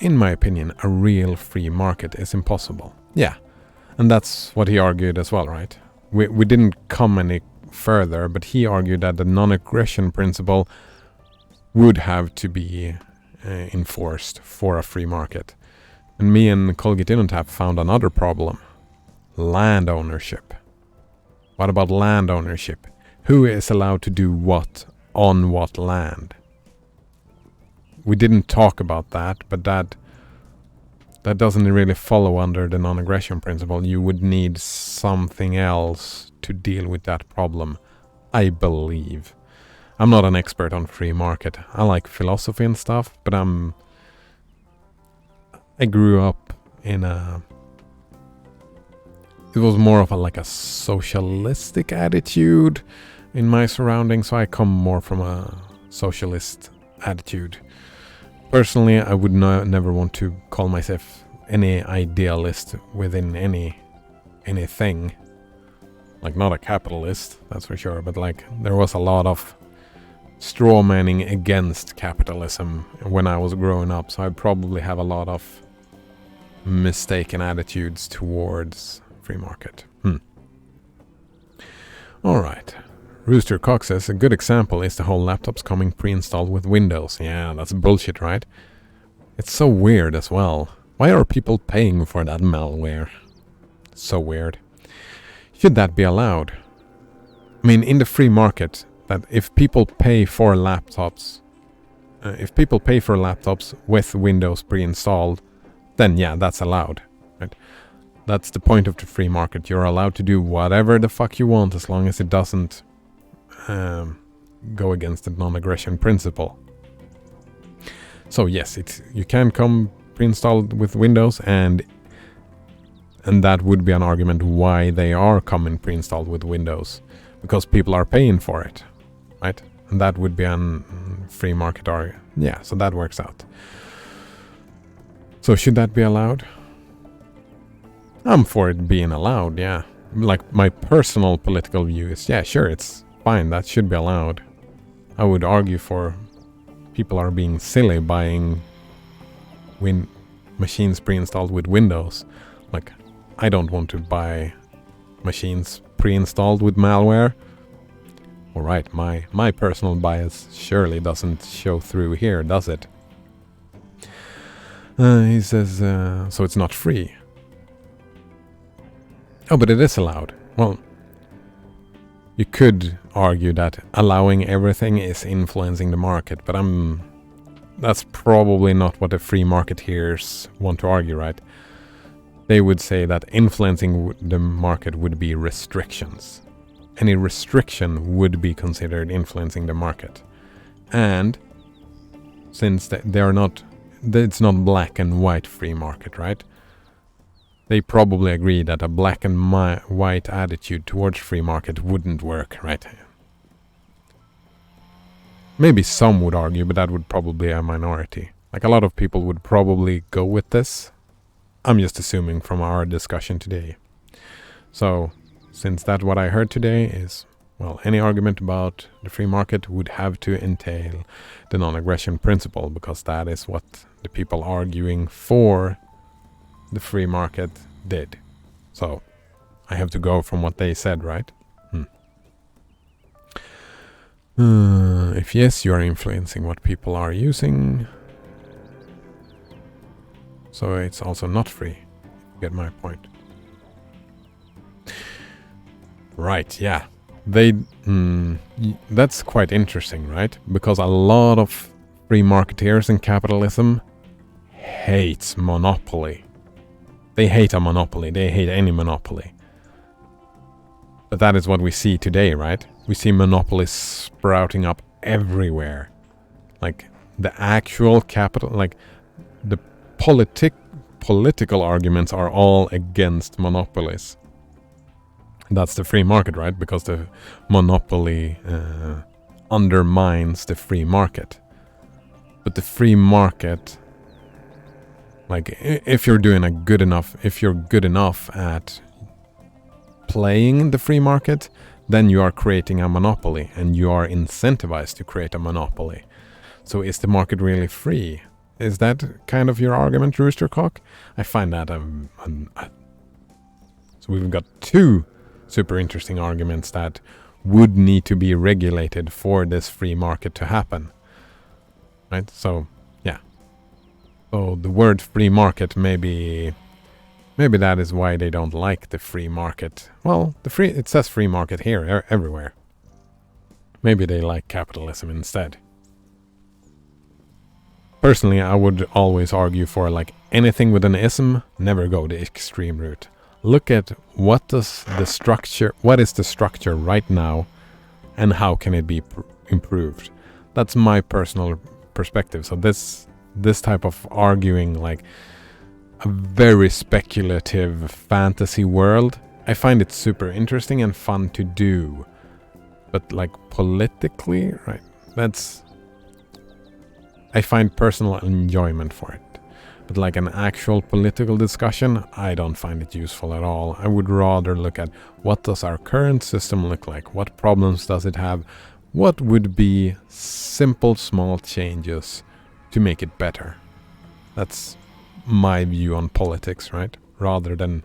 in my opinion, a real free market is impossible. Yeah, and that's what he argued as well, right? We didn't come any further, but he argued that the non-aggression principle would have to be enforced for a free market. And me and Colgate have found another problem. Land ownership. What about land ownership? Who is allowed to do what on what land? We didn't talk about that, but that doesn't really follow under the non-aggression principle. You would need something else to deal with that problem, I believe. I'm not an expert on free market. I like philosophy and stuff, but I grew up in it was more of a socialistic attitude in my surroundings, so I come more from a socialist attitude. Personally, I would never want to call myself any idealist within anything. Like, not a capitalist, that's for sure, but there was a lot of straw manning against capitalism when I was growing up, so I'd probably have a lot of mistaken attitudes towards free market. Alright. Rooster Cox says a good example is the whole laptops coming pre-installed with Windows. Yeah, that's bullshit, right? It's so weird as well. Why are people paying for that malware? So weird. Should that be allowed? I mean, in the free market, that if people pay for laptops with Windows pre-installed, then yeah, that's allowed, right? That's the point of the free market. You're allowed to do whatever the fuck you want as long as it doesn't go against the non-aggression principle. So yes, you can come pre-installed with Windows, and that would be an argument why they are coming pre-installed with Windows, because people are paying for it, right? And that would be a free market argument. Yeah, so that works out. So should that be allowed? I'm for it being allowed, yeah. Like, my personal political view is, yeah, sure, it's fine, that should be allowed. I would argue for people are being silly buying machines pre-installed with Windows. Like, I don't want to buy machines pre-installed with malware. Alright, my personal bias surely doesn't show through here, does it? He says, so it's not free. Oh, but it is allowed. Well, you could argue that allowing everything is influencing the market, but that's probably not what the free marketeers want to argue, right? They would say that influencing the market would be restrictions. Any restriction would be considered influencing the market. And since it's not black and white free market, right? They probably agree that a black and white attitude towards free market wouldn't work, right? Maybe some would argue, but that would probably be a minority. Like, a lot of people would probably go with this. I'm just assuming from our discussion today. So, since that's what I heard today is, well, any argument about the free market would have to entail the non-aggression principle, because that is what the people arguing for the free market did. So I have to go from what they said, right? If yes, you are influencing what people are using. So it's also not free. You get my point. Right, yeah. That's quite interesting, right? Because a lot of free marketeers in capitalism hates monopoly. They hate a monopoly. They hate any monopoly. But that is what we see today, right? We see monopolies sprouting up everywhere. Like, the actual capital, like, the political arguments are all against monopolies. That's the free market, right? Because the monopoly undermines the free market. But the free market, like, if you're good enough at playing the free market, then you are creating a monopoly, and you are incentivized to create a monopoly. So is the market really free? Is that kind of your argument, Roostercock? I find that so we've got two super interesting arguments that would need to be regulated for this free market to happen. Right? So, yeah. So the word free market, maybe that is why they don't like the free market. Well, it says free market here everywhere. Maybe they like capitalism instead. Personally, I would always argue for like anything with an ism, never go the extreme route. Look at what is the structure right now and how can it be improved. That's my personal perspective. So this type of arguing like a very speculative fantasy world, I find it super interesting and fun to do. But like politically, right, I find personal enjoyment for it. But like an actual political discussion, I don't find it useful at all. I would rather look at what does our current system look like? What problems does it have? What would be simple, small changes to make it better? That's my view on politics, right? Rather than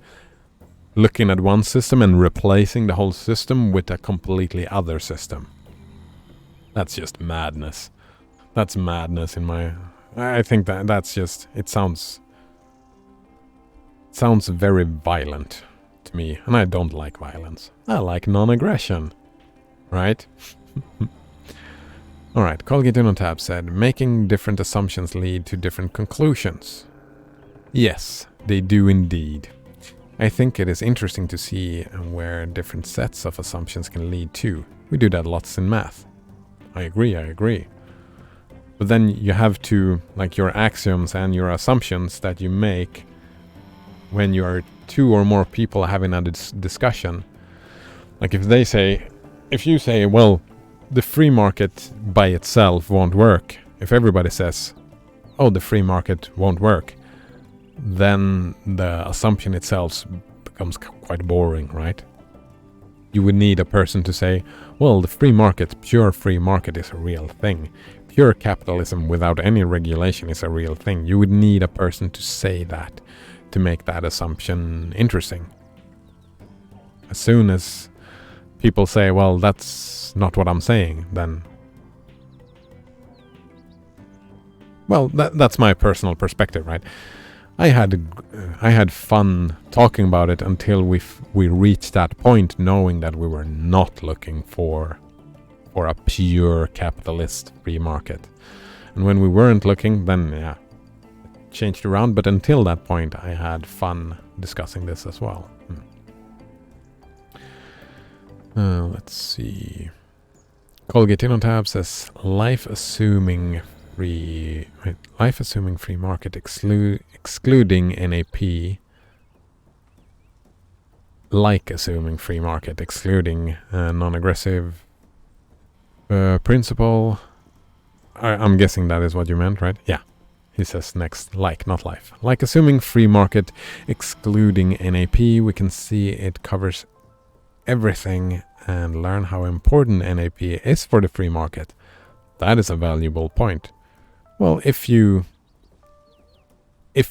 looking at one system and replacing the whole system with a completely other system. That's just madness. That's madness in my... I think that's just... It sounds very violent to me. And I don't like violence. I like non-aggression. Right? Alright, Colgate on Tab said, making different assumptions lead to different conclusions. Yes, they do indeed. I think it is interesting to see where different sets of assumptions can lead to. We do that lots in math. I agree. But then you have to, like your axioms and your assumptions that you make when you are two or more people having a discussion. Like if you say, well, the free market by itself won't work. If everybody says, oh, the free market won't work, then the assumption itself becomes quite boring, right? You would need a person to say, well, the free market, pure free market is a real thing. Pure capitalism without any regulation is a real thing. You would need a person to say that to make that assumption interesting. As soon as people say, well, that's not what I'm saying, then... Well, that's my personal perspective, right? I had fun talking about it until we reached that point, knowing that we were not looking for a pure capitalist free market. And when we weren't looking, then yeah, it changed around. But until that point, I had fun discussing this as well. Let's see. Colgate on Tab says life assuming free market excluding NAP. Like assuming free market excluding non-aggressive principle. I'm guessing that is what you meant, right? Yeah. He says next, like, not life. Like assuming free market excluding NAP, we can see it covers everything and learn how important NAP is for the free market. That is a valuable point. Well, if you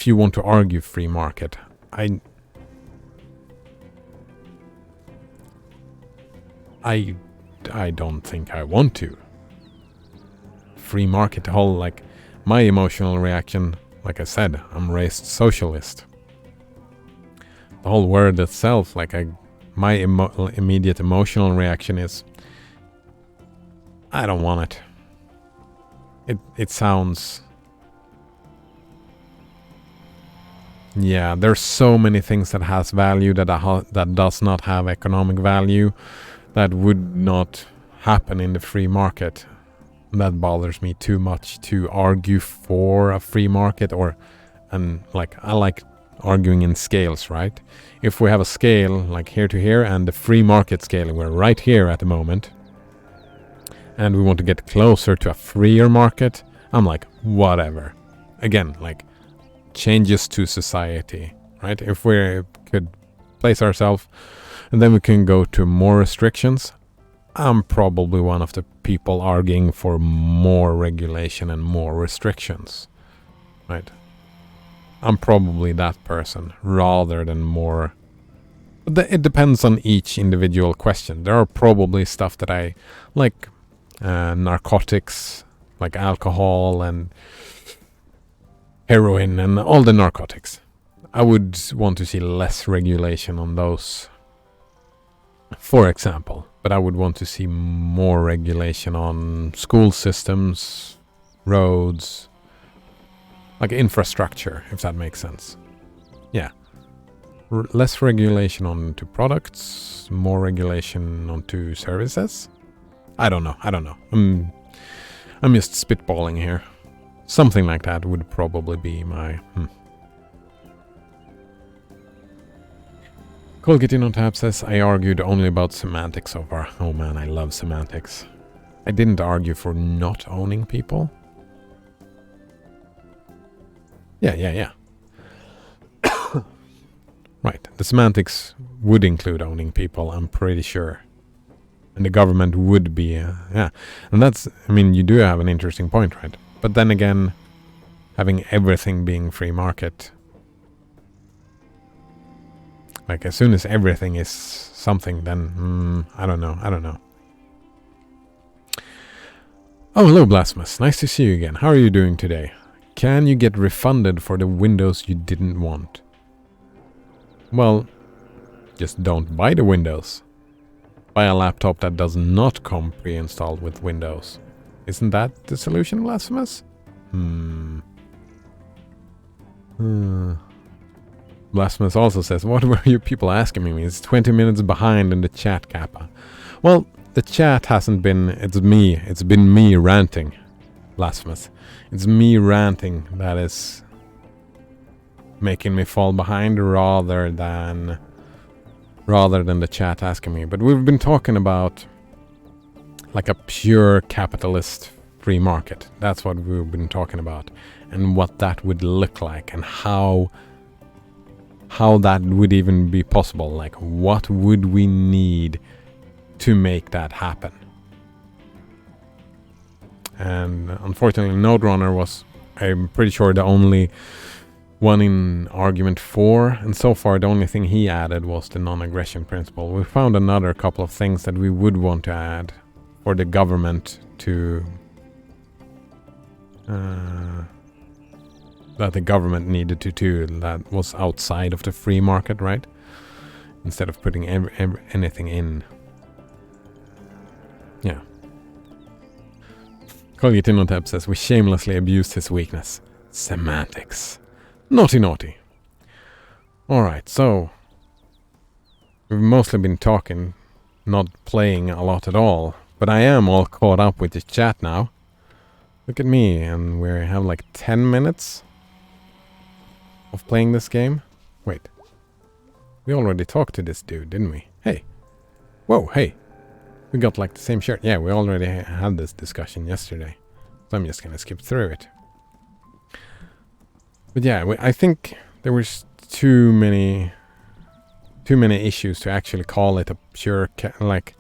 want to argue free market, I don't think I want to. Free market, the whole, like, my emotional reaction, like I said, I'm raised socialist. The whole word itself, like, my immediate emotional reaction is, I don't want it. It sounds... Yeah, there's so many things that has value that does not have economic value, that would not happen in the free market. That bothers me too much to argue for a free market, I like arguing in scales, right? If we have a scale like here to here and the free market scale, we're right here at the moment, and we want to get closer to a freer market, I'm like, whatever. Again, like, changes to society, right? If we could place ourselves and then we can go to more restrictions, I'm probably one of the people arguing for more regulation and more restrictions. right? I'm probably that person rather than more. But it depends on each individual question. There are probably stuff that I like, narcotics, like alcohol and heroin and all the narcotics. I would want to see less regulation on those, for example. But I would want to see more regulation on school systems, roads, like infrastructure, if that makes sense. Yeah. Less regulation onto products, more regulation onto services. I don't know. I'm just spitballing here. Something like that would probably be my... Colgate on Tap says, I argued only about semantics so far. Oh man, I love semantics. I didn't argue for not owning people. Yeah. Right, the semantics would include owning people, I'm pretty sure. And the government would be, yeah. And that's, I mean, you do have an interesting point, right? But then again, having everything being free market, like as soon as everything is something, then I don't know. Oh, hello Blasphemous. Nice to see you again. How are you doing today? Can you get refunded for the Windows you didn't want? Well, just don't buy the Windows. Buy a laptop that does not come pre-installed with Windows. Isn't that the solution, Blasphemous? Blasphemous also says, what were you people asking me? It's 20 minutes behind in the chat, Kappa. Well, the chat hasn't been... It's been me ranting, Blasphemous. It's me ranting that is making me fall behind rather than the chat asking me. But we've been talking about like a pure capitalist free market. That's what we've been talking about. And what that would look like and how that would even be possible. Like, what would we need to make that happen? And unfortunately, Node Runner was, I'm pretty sure, the only one in argument 4. And so far, the only thing he added was the non-aggression principle. We found another couple of things that we would want to add for the government to... that the government needed to do, that was outside of the free market, right? Instead of putting anything in. Yeah. Colgatinotep says, we shamelessly abused his weakness. Semantics. Naughty. Alright, so... we've mostly been talking, not playing a lot at all. But I am all caught up with the chat now. Look at me, and we have like 10 minutes of playing this game. Wait. We already talked to this dude, didn't we? Hey. Whoa, hey. We got like the same shirt. Yeah, we already had this discussion yesterday. So I'm just gonna skip through it. But yeah, I think there was too many issues to actually call it a pure like,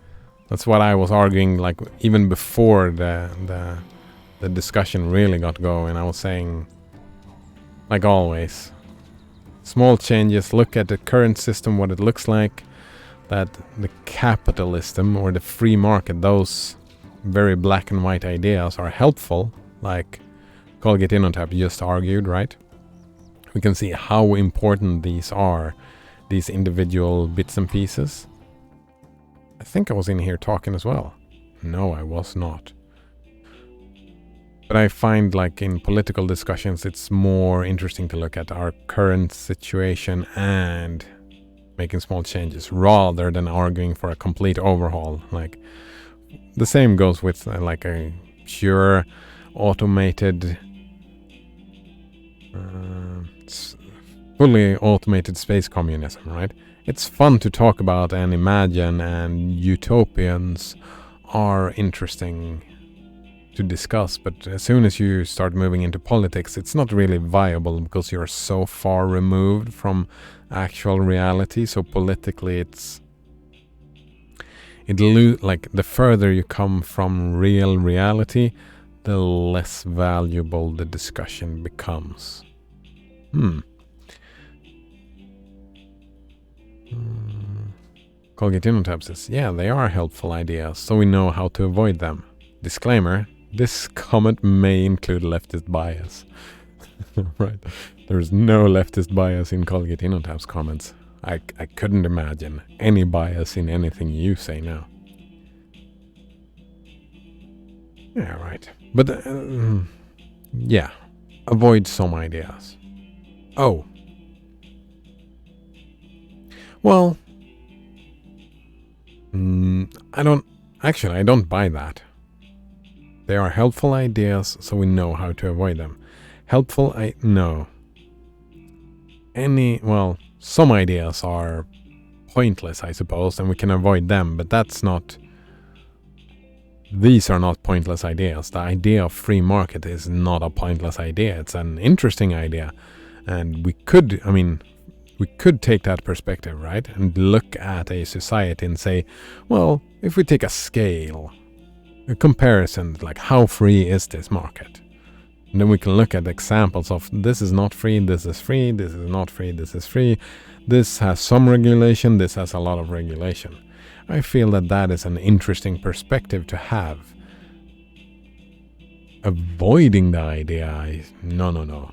that's what I was arguing, like even before the discussion really got going. I was saying, like always, small changes, look at the current system, what it looks like, that the capitalism or the free market, those very black and white ideas are helpful, like Colgatinotap just argued, right? We can see how important these are, these individual bits and pieces. I think I was in here talking as well. No, I was not. But I find, like, in political discussions, it's more interesting to look at our current situation and making small changes rather than arguing for a complete overhaul. Like, the same goes with like a pure automated, fully automated space communism, right? It's fun to talk about and imagine, and utopians are interesting to discuss, but as soon as you start moving into politics, it's not really viable because you're so far removed from actual reality. So politically, like the further you come from real reality, the less valuable the discussion becomes. Colgate InnoTab says, yeah, they are helpful ideas, so we know how to avoid them. Disclaimer, this comment may include leftist bias. Right. There's no leftist bias in Colgate InnoTab's comments. I couldn't imagine any bias in anything you say now. Yeah, right. But, yeah, avoid some ideas. Oh. Well, I don't buy that. They are helpful ideas, so we know how to avoid them. No. Some ideas are pointless, I suppose, and we can avoid them, but these are not pointless ideas. The idea of free market is not a pointless idea. It's an interesting idea. And we could take that perspective, right? And look at a society and say, well, if we take a scale, a comparison, like how free is this market? And then we can look at examples of this is not free, this is free, this is not free, this is free. This has some regulation, this has a lot of regulation. I feel that is an interesting perspective to have. Avoiding the idea, no.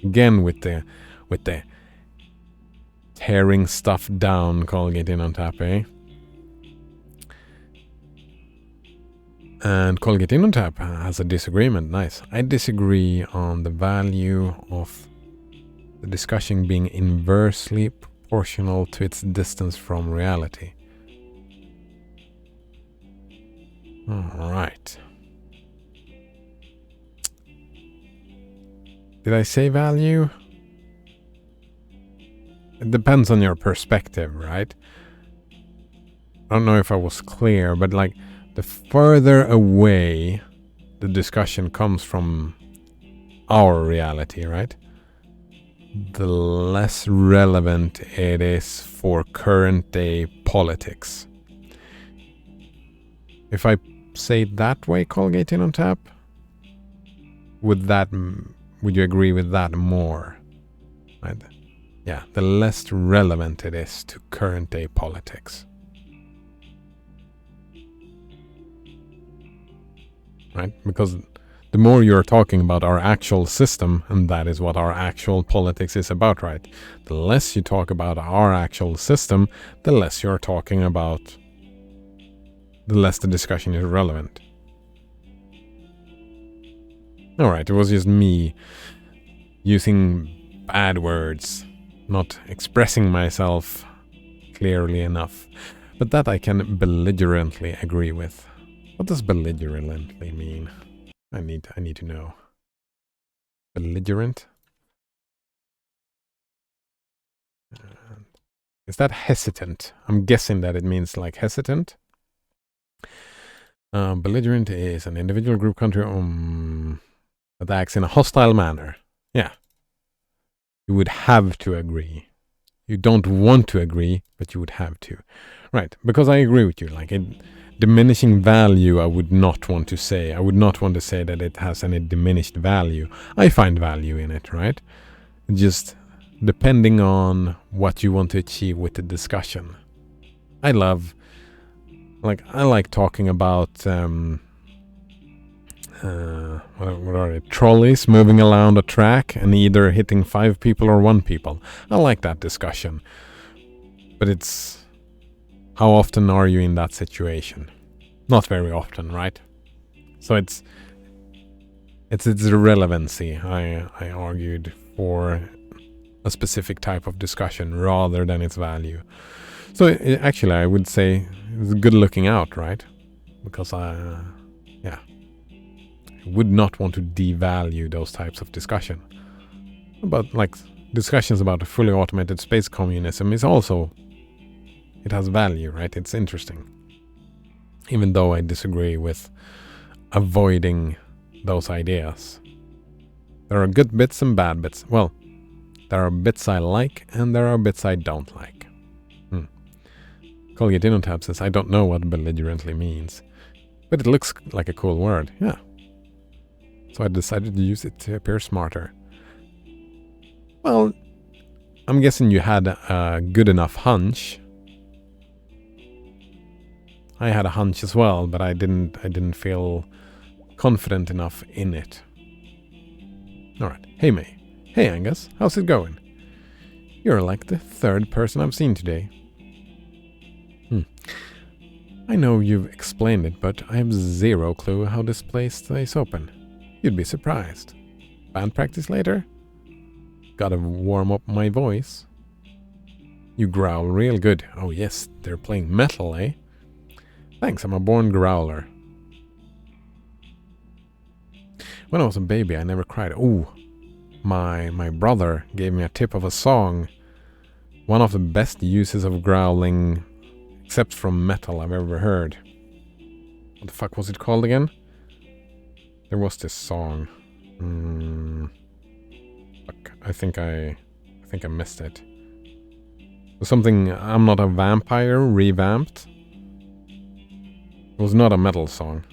Again, with the tearing stuff down, Colgate InnoTab, eh? And Colgate InnoTab has a disagreement. Nice. I disagree on the value of the discussion being inversely proportional to its distance from reality. All right. Did I say value? It depends on your perspective, right? I don't know if I was clear, but like the further away the discussion comes from our reality, right? The less relevant it is for current day politics. If I say it that way, Colgate InnoTab, would you agree with that more? Right? Yeah, the less relevant it is to current day politics. Right? Because the more you're talking about our actual system, and that is what our actual politics is about, right? The less you talk about our actual system, the less you're talking about, the less the discussion is relevant. Alright, it was just me using bad words, not expressing myself clearly enough. But that I can belligerently agree with. What does belligerently mean? I need to know. Belligerent? Is that hesitant? I'm guessing that it means like hesitant. Belligerent is an individual, group, country that acts in a hostile manner. Yeah. You would have to agree. You don't want to agree, but you would have to. Right, because I agree with you. Like diminishing value, I would not want to say. I would not want to say that it has any diminished value. I find value in it, right? Just depending on what you want to achieve with the discussion. I like talking about what are it? Trolleys moving around a track and either hitting 5 people or 1 people. I like that discussion. But it's how often are you in that situation? Not very often, right? So it's relevancy. I argued for a specific type of discussion rather than its value. So actually, I would say it's good looking out, right? Because I would not want to devalue those types of discussion. But like discussions about fully automated space communism is also, it has value, right? It's interesting. Even though I disagree with avoiding those ideas. There are good bits and bad bits. Well, there are bits I like and there are bits I don't like. Colgate InnoTab says, I don't know what belligerently means. But it looks like a cool word. Yeah. So I decided to use it to appear smarter. Well, I'm guessing you had a good enough hunch. I had a hunch as well, but I didn't feel confident enough in it. Alright. Hey May. Hey Angus, how's it going? You're like the third person I've seen today. I know you've explained it, but I have zero clue how this place stays open. You'd be surprised. Band practice later? Gotta warm up my voice. You growl real good. Oh yes, they're playing metal, eh? Thanks, I'm a born growler. When I was a baby, I never cried. Ooh, my brother gave me a tip of a song. One of the best uses of growling, except from metal, I've ever heard. What the fuck was it called again? There was this song. Fuck, I think I missed it. Something, I'm Not a Vampire, revamped. It was not a metal song.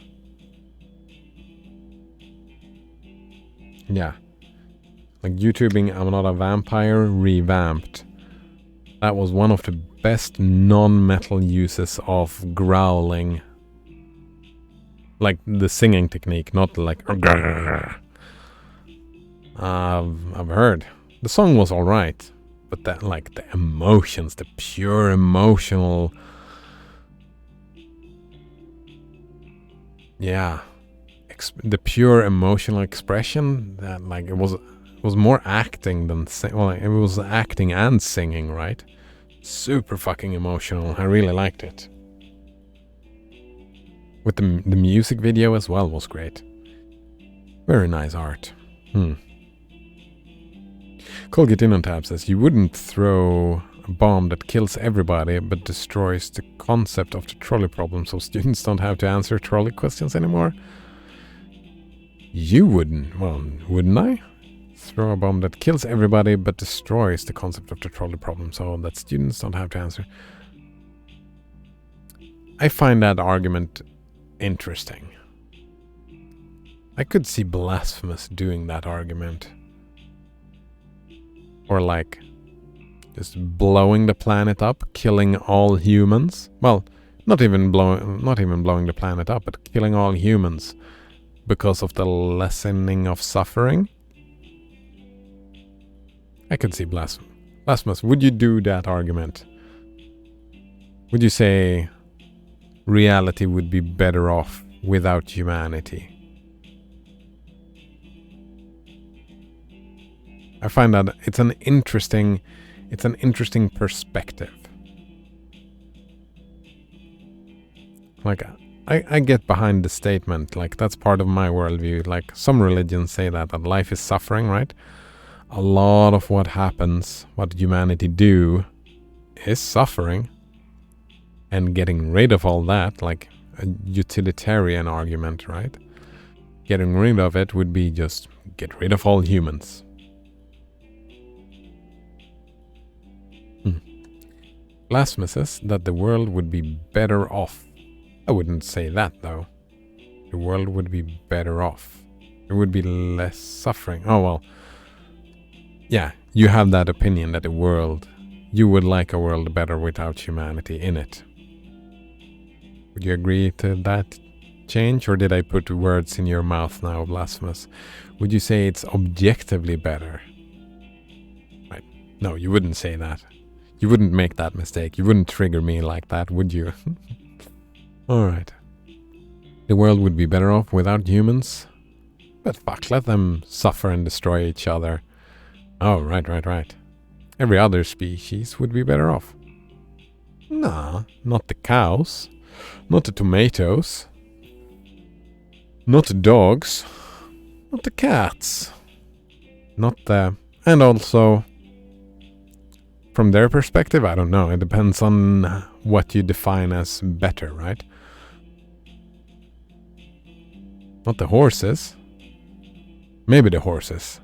Yeah. Like YouTubing I'm Not a Vampire, revamped. That was one of the best non-metal uses of growling. Like the singing technique, not like... I've heard. The song was alright. But that, like, the emotions, the pure emotional... Yeah. The pure emotional expression, that, like, it was more acting than... Well, it was acting and singing, right? Super fucking emotional. I really liked it. With the music video as well was great. Very nice art. Colgate In on Tab says, you wouldn't throw a bomb that kills everybody but destroys the concept of the trolley problem so students don't have to answer trolley questions anymore. You wouldn't. Well, wouldn't I? Throw a bomb that kills everybody but destroys the concept of the trolley problem so that students don't have to answer. I find that argument interesting. I could see Blasphemous doing that argument. Or like, just blowing the planet up, killing all humans. Well, not even blowing the planet up, but killing all humans because of the lessening of suffering. I could see Blasphemous. Would you do that argument? Would you say reality would be better off without humanity? I find that it's an interesting perspective. Like, I get behind the statement, like, that's part of my worldview. Like, some religions say that life is suffering, right? A lot of what happens, what humanity do, is suffering. And getting rid of all that, like a utilitarian argument, right? Getting rid of it would be just get rid of all humans. Blasphemous says that the world would be better off. I wouldn't say that, though. The world would be better off. There would be less suffering. Oh, well. Yeah, you have that opinion that you would like a world better without humanity in it. Would you agree to that change, or did I put words in your mouth now, Blasphemous? Would you say it's objectively better? Right. No, you wouldn't say that. You wouldn't make that mistake. You wouldn't trigger me like that, would you? Alright. The world would be better off without humans? But fuck, let them suffer and destroy each other. Oh, right. Every other species would be better off. Nah, not the cows. Not the tomatoes. Not the dogs. Not the cats. Not the... And also... From their perspective, I don't know. It depends on what you define as better, right? Not the horses. Maybe the horses.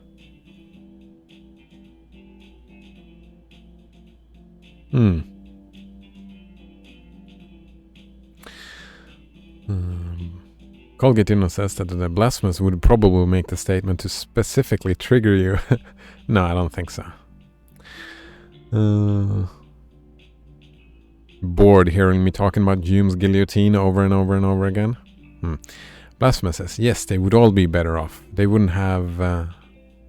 Colgatino says that the blasphemous would probably make the statement to specifically trigger you. No, I don't think so. Bored hearing me talking about Hume's guillotine over and over and over again? Blasphemous says, yes, they would all be better off. They wouldn't have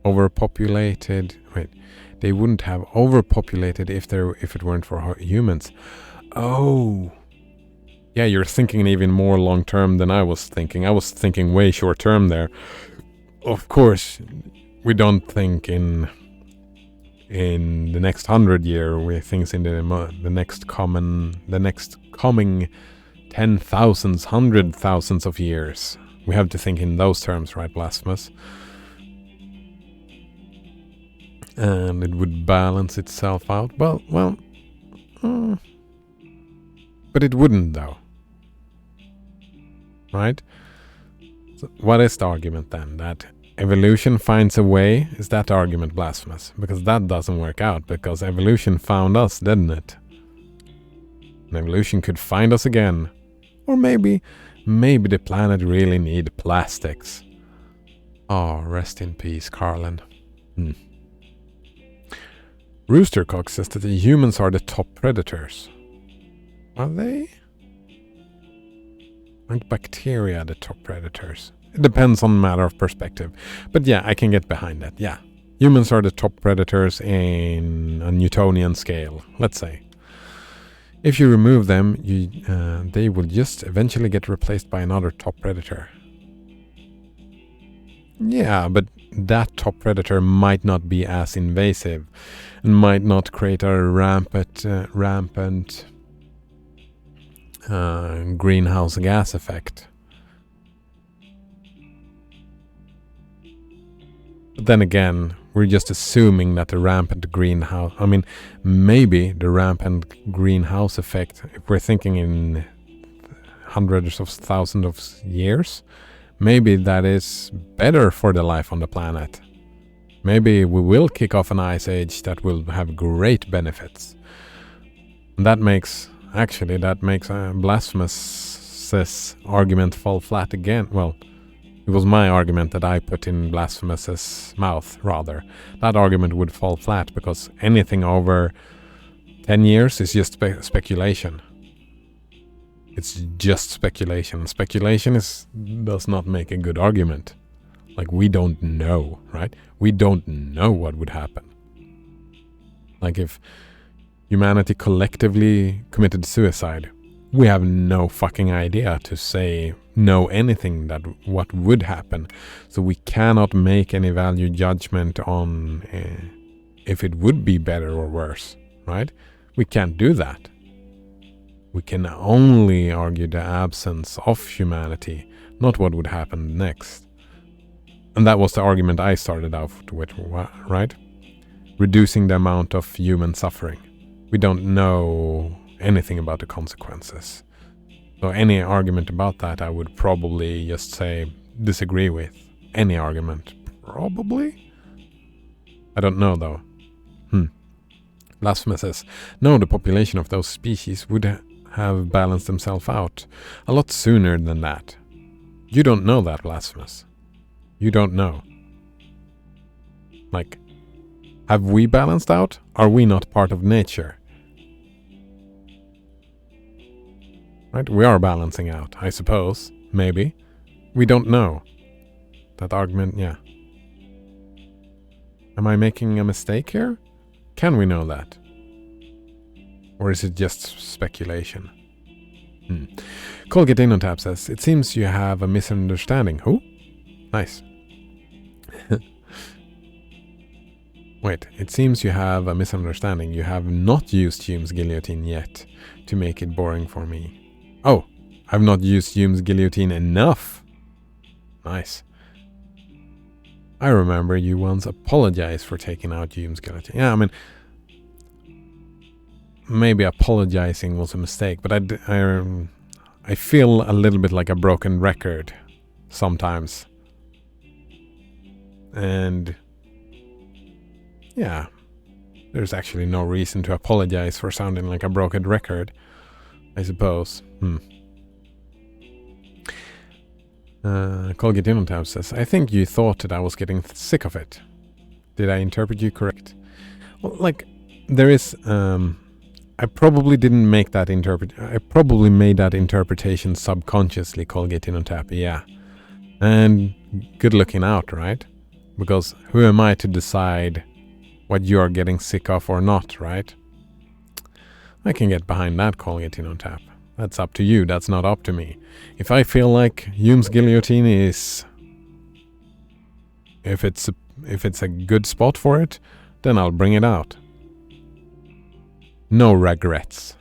overpopulated... Wait. They wouldn't have overpopulated if it weren't for humans. Oh... Yeah, you're thinking even more long-term than I was thinking. I was thinking way short-term there. Of course, we don't think in the next 100 year. We think in the next coming 10,000s, 100,000s of years. We have to think in those terms, right, Blasphemous? And it would balance itself out. Well, but it wouldn't, though. Right? So what is the argument then? That evolution finds a way? Is that argument blasphemous? Because that doesn't work out, because evolution found us, didn't it? And evolution could find us again. Or maybe the planet really need plastics. Oh, rest in peace, Carlin. Roostercock says that the humans are the top predators. Are they? Aren't bacteria the top predators? It depends on a matter of perspective. But yeah, I can get behind that, yeah. Humans are the top predators in a Newtonian scale, let's say. If you remove them, they will just eventually get replaced by another top predator. Yeah, but that top predator might not be as invasive and might not create a rampant greenhouse gas effect. But then again, we're just assuming that the rampant greenhouse... I mean, maybe the rampant greenhouse effect, if we're thinking in hundreds of thousands of years, maybe that is better for the life on the planet. Maybe we will kick off an ice age that will have great benefits. And that makes Blasphemous' argument fall flat again. Well, it was my argument that I put in Blasphemous' mouth, rather. That argument would fall flat because anything over 10 years is just speculation. It's just speculation. Speculation does not make a good argument. Like, we don't know, right? We don't know what would happen. Like, if humanity collectively committed suicide, we have no fucking idea to say know anything that what would happen. So we cannot make any value judgment on if it would be better or worse, right? We can't do that. We can only argue the absence of humanity, not what would happen next. And that was the argument I started out with, right? Reducing the amount of human suffering. We don't know anything about the consequences. So any argument about that, I would probably just say disagree with. Any argument. Probably? I don't know, though. Blasphemous says, no, the population of those species would have balanced themselves out a lot sooner than that. You don't know that, Blasphemous. You don't know. Like, have we balanced out? Are we not part of nature? Right? We are balancing out, I suppose. Maybe. We don't know. That argument, yeah. Am I making a mistake here? Can we know that? Or is it just speculation? Colgate Innotab says, it seems you have a misunderstanding. Who? Nice. Wait, it seems you have a misunderstanding. You have not used Hume's guillotine yet to make it boring for me. Oh, I've not used Hume's guillotine enough. Nice. I remember you once apologized for taking out Hume's guillotine. Yeah, I mean, maybe apologizing was a mistake, but I feel a little bit like a broken record sometimes. And yeah, there's actually no reason to apologize for sounding like a broken record, I suppose. Colgate Innotab says, I think you thought that I was getting sick of it. Did I interpret you correct? Well, like, there is, I probably didn't make that I probably made that interpretation subconsciously, Colgate Innotab, yeah. And good looking out, right? Because who am I to decide what you're getting sick of or not, right? I can get behind that, Colgate Innotab. That's up to you, that's not up to me. If I feel like Hume's guillotine is... If it's a good spot for it, then I'll bring it out. No regrets.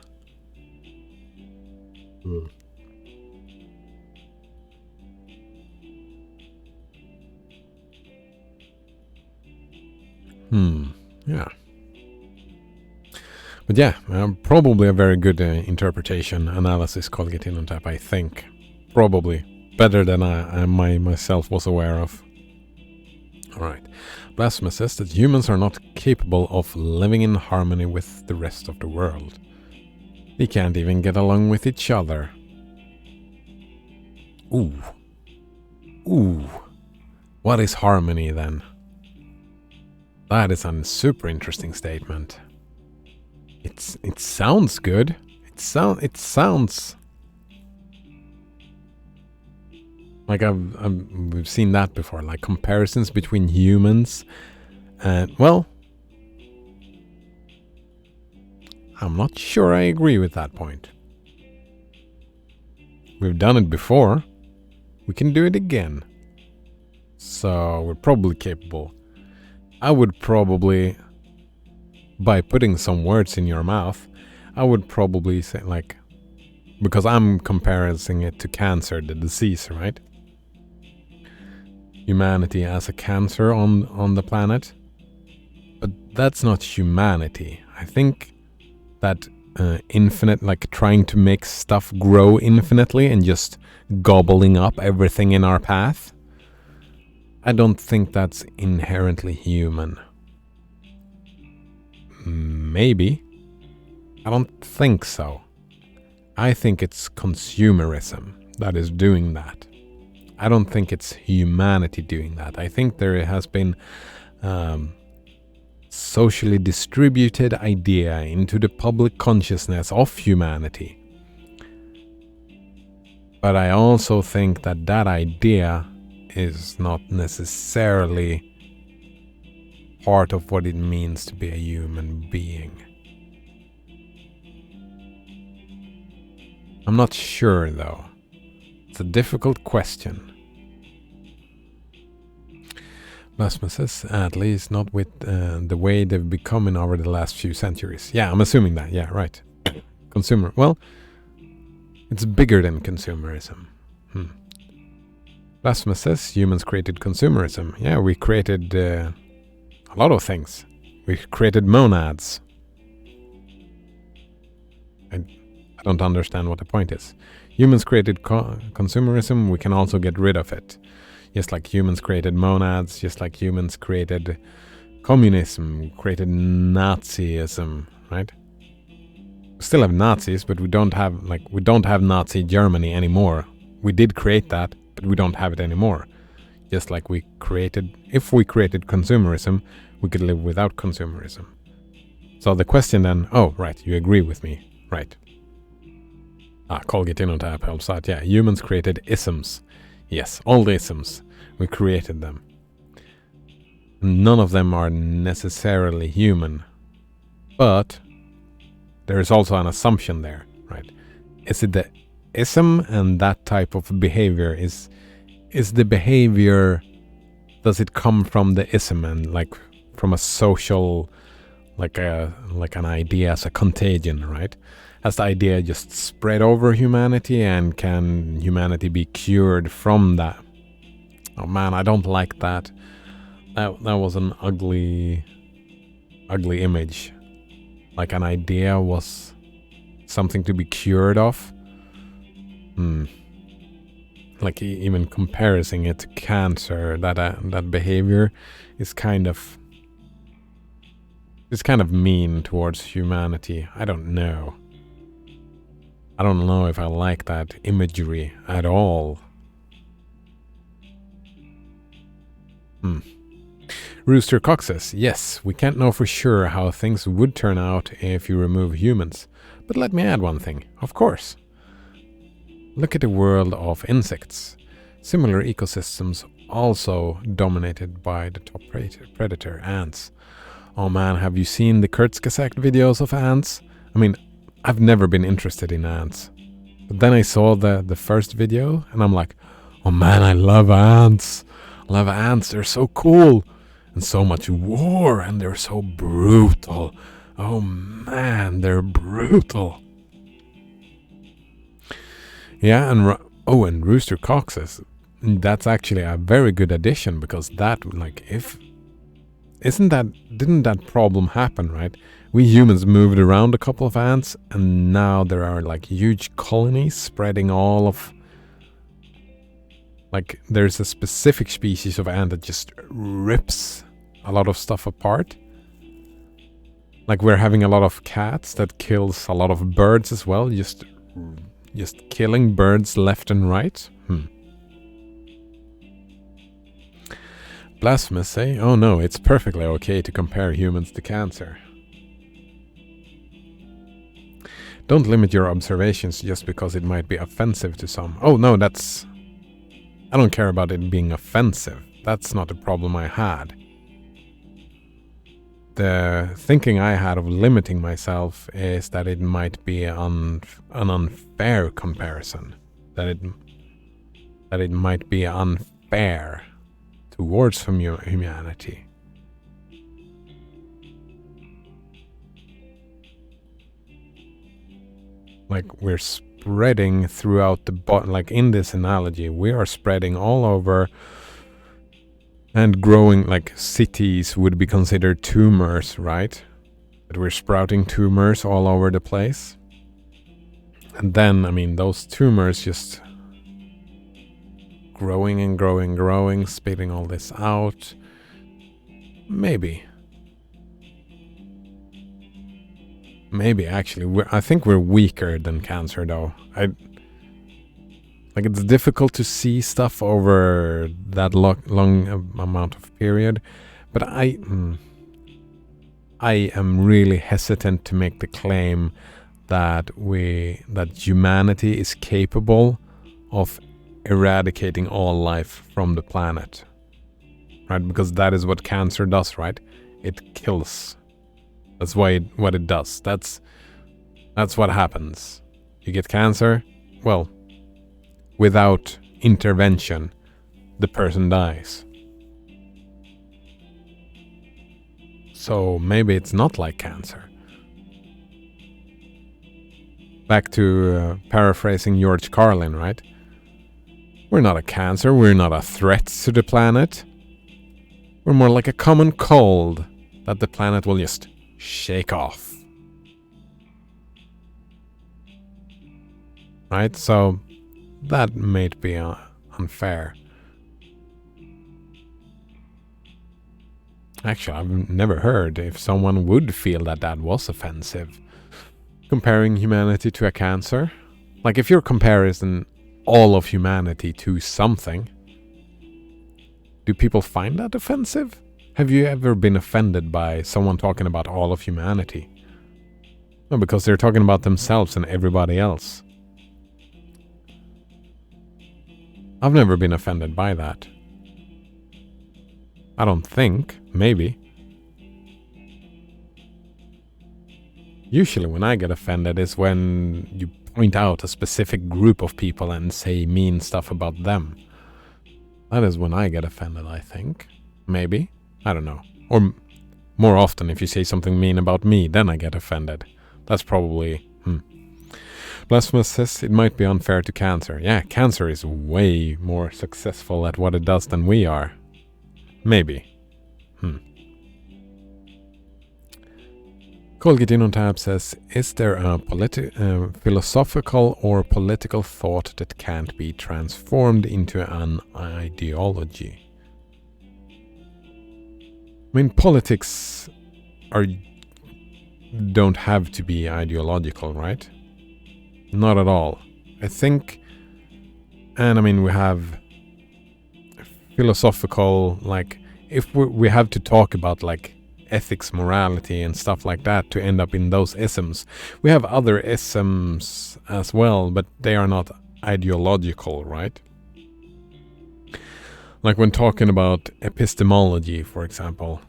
Yeah. But yeah, probably a very good interpretation, analysis, Colgate Innotab, I think. Probably. Better than I myself was aware of. Alright. Blasphemous says that humans are not capable of living in harmony with the rest of the world. They can't even get along with each other. Ooh. Ooh. What is harmony then? That is a super interesting statement. It sounds good. It sounds like we've seen that before, like comparisons between humans and, well, I'm not sure I agree with that point. We've done it before. We can do it again. So we're probably capable. I would probably, by putting some words in your mouth, I would probably say, like, because I'm comparing it to cancer, the disease, right? Humanity as a cancer on the planet. But that's not humanity. I think that infinite, like trying to make stuff grow infinitely and just gobbling up everything in our path, I don't think that's inherently human. Maybe. I don't think so. I think it's consumerism that is doing that. I don't think it's humanity doing that. I think there has been socially distributed idea into the public consciousness of humanity. But I also think that that idea is not necessarily part of what it means to be a human being. I'm not sure though. It's a difficult question. Blasphemous says, at least not with the way they've become over the last few centuries. Yeah, I'm assuming that. Yeah, right. Consumer. Well, it's bigger than consumerism. Blasphemous says, humans created consumerism. Yeah, we created a lot of things. We created monads. I don't understand what the point is. Humans created consumerism, we can also get rid of it. Just like humans created monads, just like humans created communism, created Nazism, right? We still have Nazis, but we don't have Nazi Germany anymore. We did create that, but we don't have it anymore. Just like if we created consumerism, we could live without consumerism. So the question then, oh, right, you agree with me, right? Colgate Innotab helps out. Yeah, humans created isms. Yes, all the isms. We created them. None of them are necessarily human. But there is also an assumption there, right? Is it the ism and that type of behavior? Is the behavior, does it come from the ism and like from a social, like an idea as a contagion, right? Has the idea just spread over humanity, and can humanity be cured from that? Oh man, I don't like that. That was an ugly image. Like an idea was something to be cured of. Like even comparing it to cancer, that behavior is kind of mean towards humanity. I don't know. I don't know if I like that imagery at all. Rooster Cox says, yes, we can't know for sure how things would turn out if you remove humans. But let me add one thing, of course. Look at the world of insects. Similar ecosystems also dominated by the top predator, ants. Oh man, have you seen the Kurzgesagt videos of ants? I mean, I've never been interested in ants. But then I saw the first video and I'm like, oh man, I love ants. I love ants, they're so cool. And so much war, and they're so brutal. Oh man, they're brutal. Yeah, and Rooster Cox says that's actually a very good addition, because that, like, didn't that problem happen, right? We humans moved around a couple of ants, and now there are like huge colonies spreading all of, like, there's a specific species of ant that just rips a lot of stuff apart. Like, we're having a lot of cats that kills a lot of birds as well, just killing birds left and right. Blasphemous say, oh no, it's perfectly okay to compare humans to cancer. Don't limit your observations just because it might be offensive to some. Oh no, I don't care about it being offensive. That's not the problem I had. The thinking I had of limiting myself is that it might be an unfair comparison. That it might be unfair towards humanity. Like, we're spreading throughout like in this analogy, we are spreading all over and growing, like cities would be considered tumors, right? But we're sprouting tumors all over the place. And then, I mean, those tumors just growing and growing, spitting all this out. Maybe actually, I think we're weaker than cancer, though. Like, it's difficult to see stuff over that long amount of period, but I am really hesitant to make the claim that humanity is capable of eradicating all life from the planet, right? Because that is what cancer does, right? It kills. That's what it does. That's what happens. You get cancer, well, without intervention, the person dies. So maybe it's not like cancer. Back to paraphrasing George Carlin, right? We're not a cancer, we're not a threat to the planet. We're more like a common cold that the planet will just shake off. Right? So that might be unfair. Actually, I've never heard if someone would feel that was offensive. Comparing humanity to a cancer. Like, if you're comparing all of humanity to something, do people find that offensive? Have you ever been offended by someone talking about all of humanity? No, because they're talking about themselves and everybody else. I've never been offended by that. I don't think. Maybe. Usually when I get offended is when you point out a specific group of people and say mean stuff about them. That is when I get offended, I think. Maybe. I don't know. Or more often, if you say something mean about me, then I get offended. That's probably... Blasphemous says it might be unfair to cancer. Yeah, cancer is way more successful at what it does than we are. Maybe. Colgate on Tab says, is there a philosophical or political thought that can't be transformed into an ideology? I mean, politics don't have to be ideological, right? Not at all. I think, and I mean, we have philosophical, like, if we have to talk about like ethics, morality, and stuff like that to end up in those isms, we have other isms as well, but they are not ideological, right? Like when talking about epistemology, for example,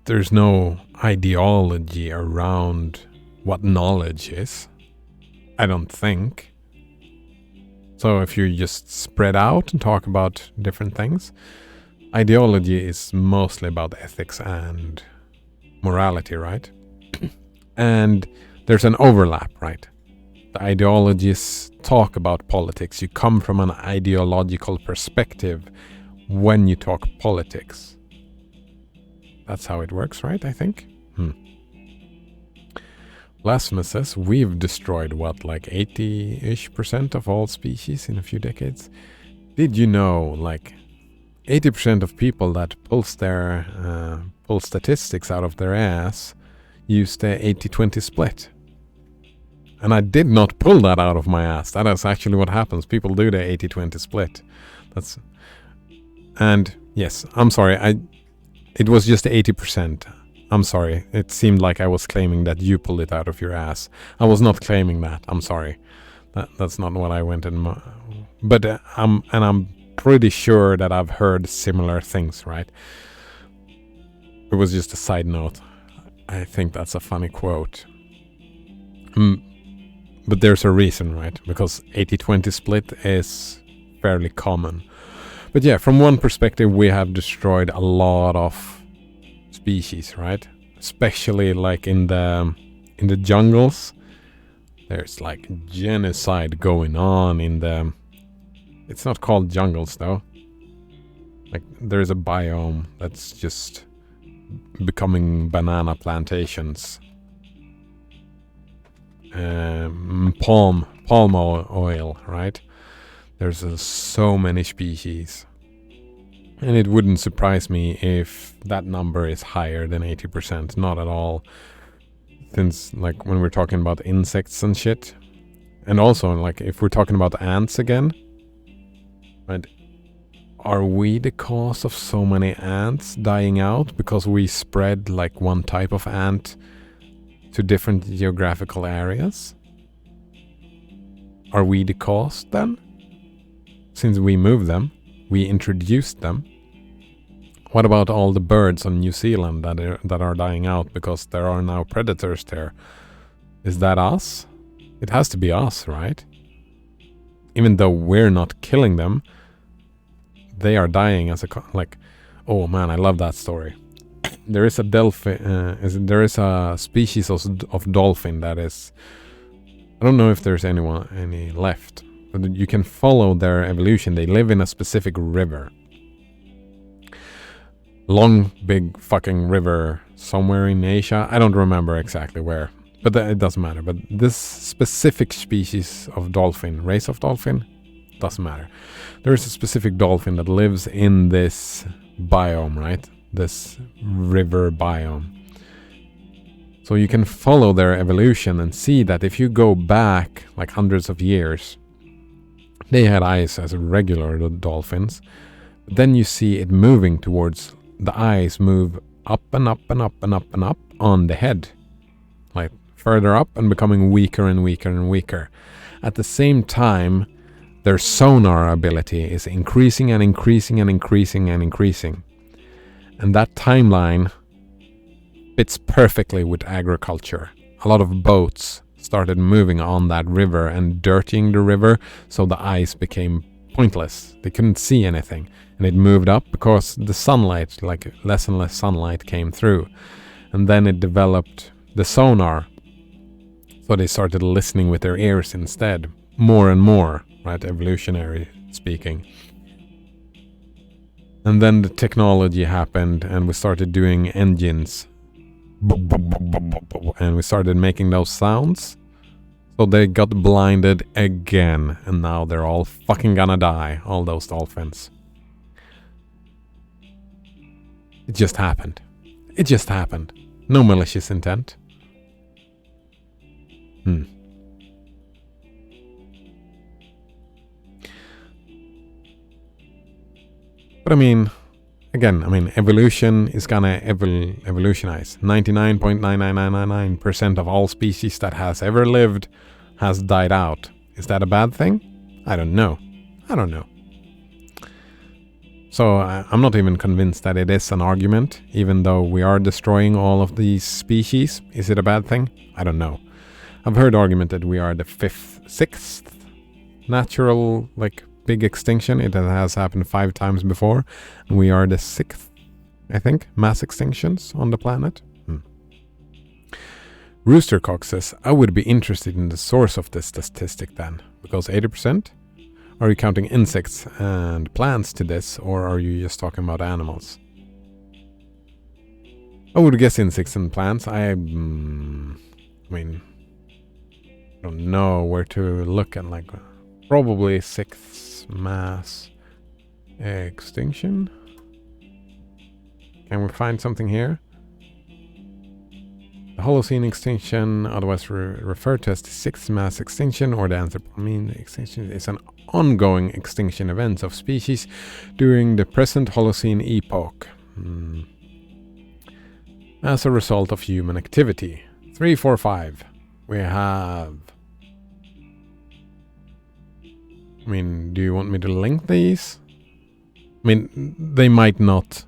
there's no ideology around what knowledge is, I don't think. So if you just spread out and talk about different things, ideology is mostly about ethics and morality, right? And there's an overlap, right? The ideologies talk about politics. You come from an ideological perspective when you talk politics. That's how it works, right? I think. Blasphemous says we've destroyed like 80-ish% of all species in a few decades. Did you know like 80% of people that pull statistics out of their ass use the 80-20 split? And I did not pull that out of my ass. That is actually what happens. People do the 80-20 split. And yes, I'm sorry. It was just 80%. I'm sorry. It seemed like I was claiming that you pulled it out of your ass. I was not claiming that. I'm sorry. That's not what I went in. But I'm pretty sure that I've heard similar things, right? It was just a side note. I think that's a funny quote. But there's a reason, right? Because 80-20 split is fairly common. But yeah, from one perspective, we have destroyed a lot of species, right? Especially like in the jungles. There's like genocide going on in the... It's not called jungles though. Like there's a biome that's just becoming banana plantations. Palm oil, right? There's so many species. And it wouldn't surprise me if that number is higher than 80%. Not at all. Since like when we're talking about insects and shit. And also like if we're talking about ants again. Right? Are we the cause of so many ants dying out because we spread like one type of ant to different geographical areas? Are we the cause then? Since we moved them, we introduced them. What about all the birds on New Zealand that are dying out because there are now predators there? Is that us? It has to be us, right? Even though we're not killing them, they are dying as like, oh man, I love that story. There is a there is a species of dolphin that is, I don't know if there's any left, but you can follow their evolution. They live in a specific river. Long, big fucking river somewhere in Asia. I don't remember exactly where, but it doesn't matter. But this specific species of dolphin, race of dolphin, doesn't matter. There is a specific dolphin that lives in this biome, right? This river biome. So you can follow their evolution and see that if you go back like hundreds of years, they had eyes as regular dolphins. But then you see it moving towards, the eyes move up and up and up and up and up on the head. Like further up and becoming weaker and weaker and weaker. At the same time, their sonar ability is increasing and increasing and increasing and increasing. And that timeline fits perfectly with agriculture. A lot of boats started moving on that river and dirtying the river, so the ice became pointless. They couldn't see anything. And it moved up because the sunlight, like less and less sunlight came through. And then it developed the sonar. So they started listening with their ears instead. More and more, right? Evolutionary speaking. And then the technology happened and we started doing engines. And we started making those sounds. So they got blinded again. And now they're all fucking gonna die. All those dolphins. It just happened. It just happened. No malicious intent. But I mean, again, I mean, evolution is gonna evolutionize. 99.99999% of all species that has ever lived has died out. Is that a bad thing? I don't know. So I'm not even convinced that it is an argument, even though we are destroying all of these species. Is it a bad thing? I don't know. I've heard argument that we are the sixth natural, big extinction. It has happened 5 times before. And we are the 6th, I think, mass extinctions on the planet. Roostercock says, I would be interested in the source of this statistic then, because 80%? Are you counting insects and plants to this, or are you just talking about animals? I would guess insects and plants. I mean, I don't know where to look at, probably 6th mass extinction. Can we find something here? The Holocene extinction, otherwise referred to as the 6th mass extinction or the Anthropocene extinction, is an ongoing extinction event of species during the present Holocene epoch as a result of human activity. 3, 4, 5. We have... I mean, do you want me to link these? I mean, they might not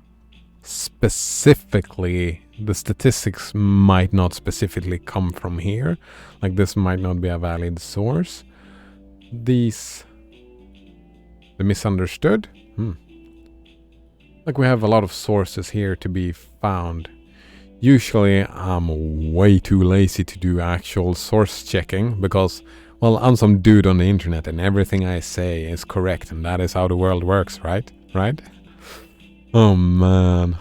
specifically... The statistics might not specifically come from here. This might not be a valid source. These... The misunderstood? We have a lot of sources here to be found. Usually I'm way too lazy to do actual source checking because, well, I'm some dude on the internet and everything I say is correct, and that is how the world works, right? Right? Oh man.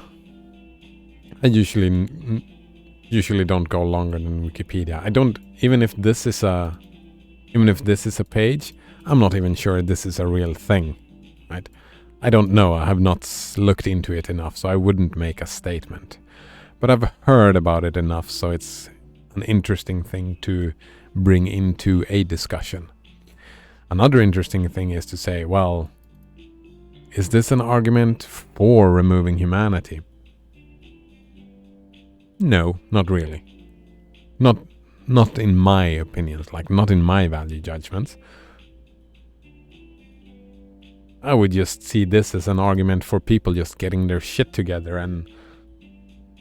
I usually don't go longer than Wikipedia. I don't, even if this is a page, I'm not even sure this is a real thing, right? I don't know. I have not looked into it enough, so I wouldn't make a statement. But I've heard about it enough, so it's an interesting thing to bring into a discussion. Another interesting thing is to say, well, is this an argument for removing humanity? No, not really. Not in my opinions, not in my value judgments. I would just see this as an argument for people just getting their shit together, and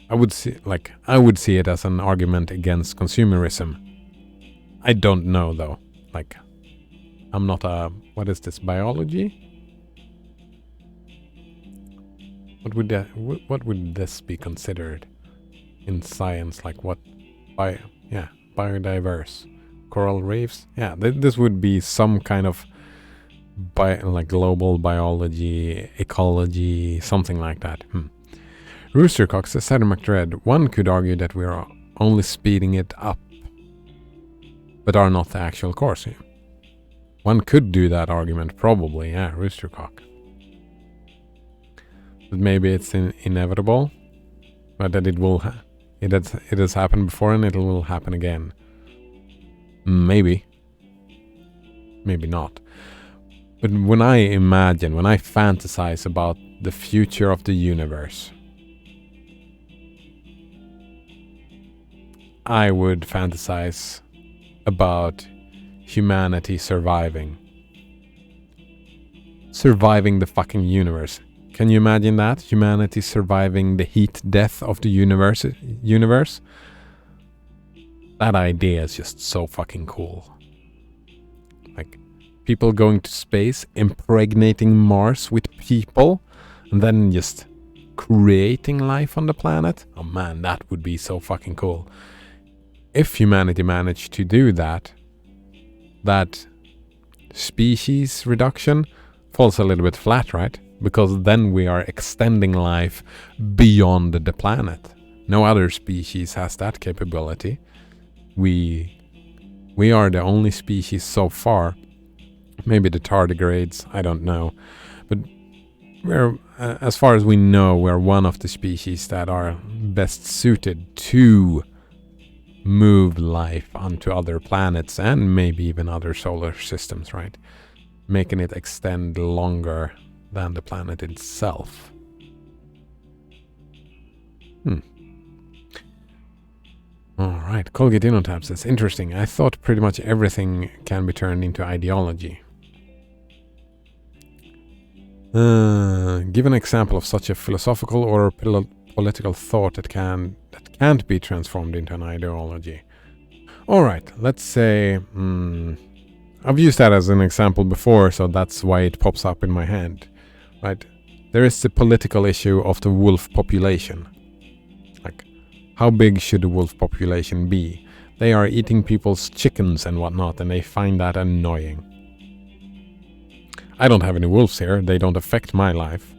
I would see it as an argument against consumerism. I don't know though. I'm not a, what is this, biology? What would this be considered in science? Biodiverse coral reefs. Yeah, this would be some kind of global biology, ecology, something like that. Roostercock says, Saturn McDread, one could argue that we are only speeding it up, but are not the actual course. One could do that argument, probably. Yeah, Roostercock. But maybe it's inevitable, but that it will. It has happened before, and it will happen again. Maybe. Maybe not. But when I fantasize about the future of the universe, I would fantasize about humanity surviving the fucking universe. Can you imagine that? Humanity surviving the heat death of the universe? That idea is just so fucking cool. People going to space, impregnating Mars with people, and then just creating life on the planet. Oh man, that would be so fucking cool. If humanity managed to do that, that species reduction falls a little bit flat, right? Because then we are extending life beyond the planet. No other species has that capability. We are the only species so far. Maybe the tardigrades, I don't know. But we're, as far as we know, we're one of the species that are best suited to move life onto other planets and maybe even other solar systems, right? Making it extend longer than the planet itself. Alright, Colgate InnoTab says, interesting. I thought pretty much everything can be turned into ideology. Give an example of such a philosophical or political thought that can't be transformed into an ideology. Alright, let's say... I've used that as an example before, so that's why it pops up in my hand. Right? There is the political issue of the wolf population. Like, how big should the wolf population be? They are eating people's chickens and whatnot, and they find that annoying. I don't have any wolves here, they don't affect my life.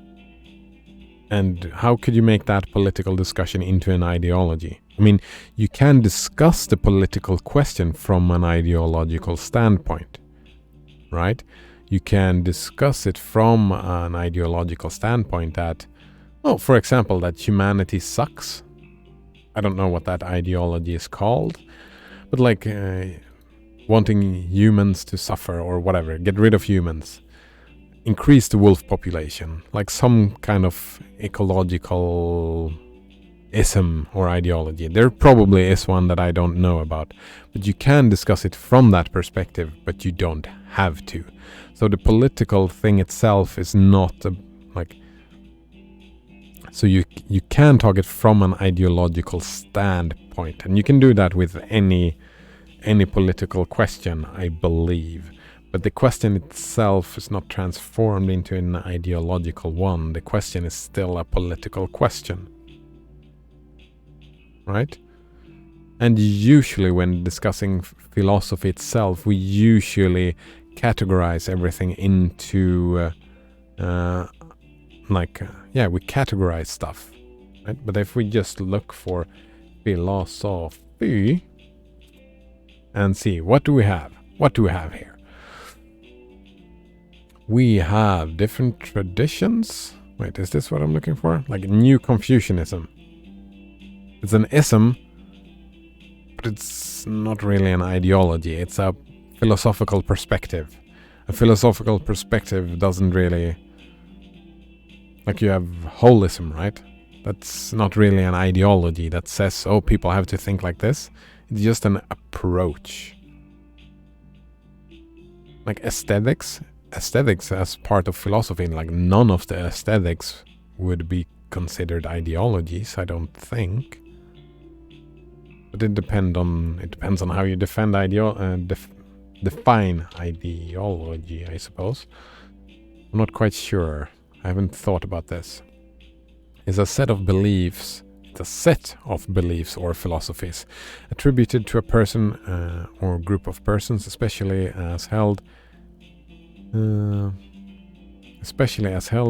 And how could you make that political discussion into an ideology? I mean, you can discuss the political question from an ideological standpoint, right? You can discuss it from an ideological standpoint that, for example, that humanity sucks. I don't know what that ideology is called, but like wanting humans to suffer or whatever, get rid of humans. Increase the wolf population, like some kind of ecological ism or ideology. There probably is one that I don't know about, but you can discuss it from that perspective, but you don't have to. So the political thing itself is not so you can talk it from an ideological standpoint, and you can do that with any political question, I believe. But the question itself is not transformed into an ideological one. The question is still a political question. Right? And usually when discussing philosophy itself, we usually categorize everything into... we categorize stuff. Right? But if we just look for philosophy and see, what do we have? What do we have here? We have different traditions. Wait, is this what I'm looking for? Like New Confucianism. It's an ism, but it's not really an ideology. It's a philosophical perspective. A philosophical perspective doesn't really... Like you have holism, right? That's not really an ideology that says, people have to think like this. It's just an approach. Like aesthetics as part of philosophy, like none of the aesthetics would be considered ideologies, I don't think. But it depends on how you define ideology, I suppose. I'm not quite sure. I haven't thought about this. It's a set of beliefs or philosophies attributed to a person or group of persons, especially as held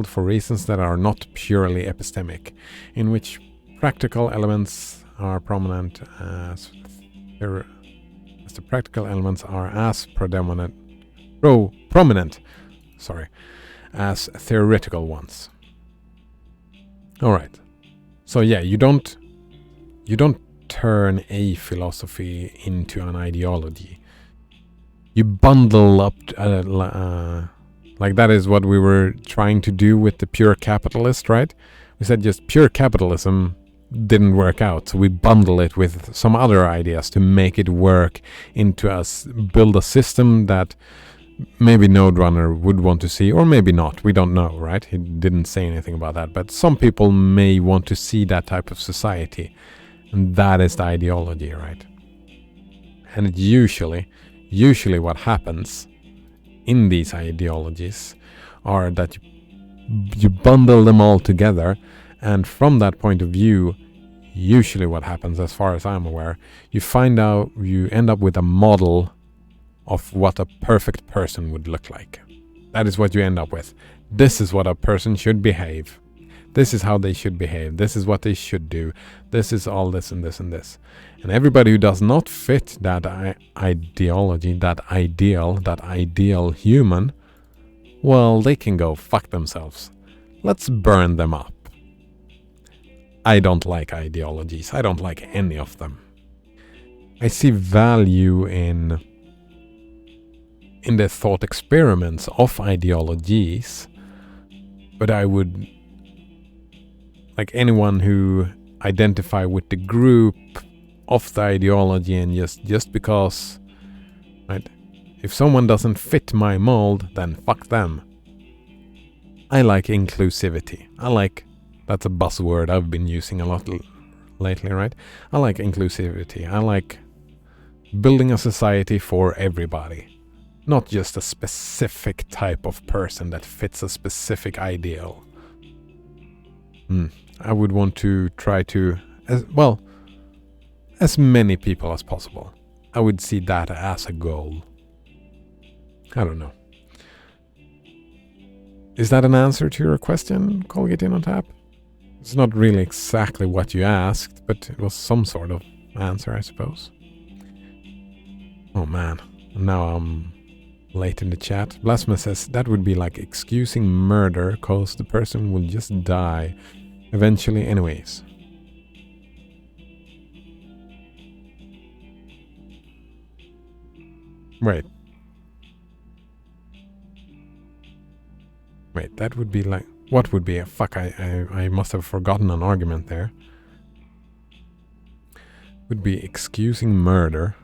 for reasons that are not purely epistemic, in which practical elements are prominent as the practical elements are as prominent as theoretical ones. All right. So yeah, you don't turn a philosophy into an ideology. You bundle up, like that is what we were trying to do with the pure capitalist, right? We said just pure capitalism didn't work out, so we bundle it with some other ideas to make it work into us, build a system that maybe Node Runner would want to see, or maybe not. We don't know, right? He didn't say anything about that, but some people may want to see that type of society, and that is the ideology, right? And usually what happens in these ideologies are that you bundle them all together, and from that point of view, usually what happens, as far as I'm aware, you end up with a model of what a perfect person would look like. That is what you end up with. This is what a person should behave. This is how they should behave. This is what they should do. This is all this and this and this. And everybody who does not fit that ideology, that ideal human, well, they can go fuck themselves. Let's burn them up. I don't like ideologies. I don't like any of them. I see value in the thought experiments of ideologies, but I would, like anyone who identify with the group of the ideology, and just because, right? If someone doesn't fit my mold, then fuck them. I like inclusivity. That's a buzzword I've been using a lot lately, right? I like inclusivity. I like building a society for everybody, not just a specific type of person that fits a specific ideal. I would want to try to, as many people as possible. I would see that as a goal. I don't know. Is that an answer to your question, Colgate In on Tap? It's not really exactly what you asked, but it was some sort of answer, I suppose. Oh man, now I'm late in the chat. Blasphemous says that would be like excusing murder cause the person will just die eventually anyways. Wait, that would be like... What would be a... Fuck, I must have forgotten an argument there. Would be excusing murder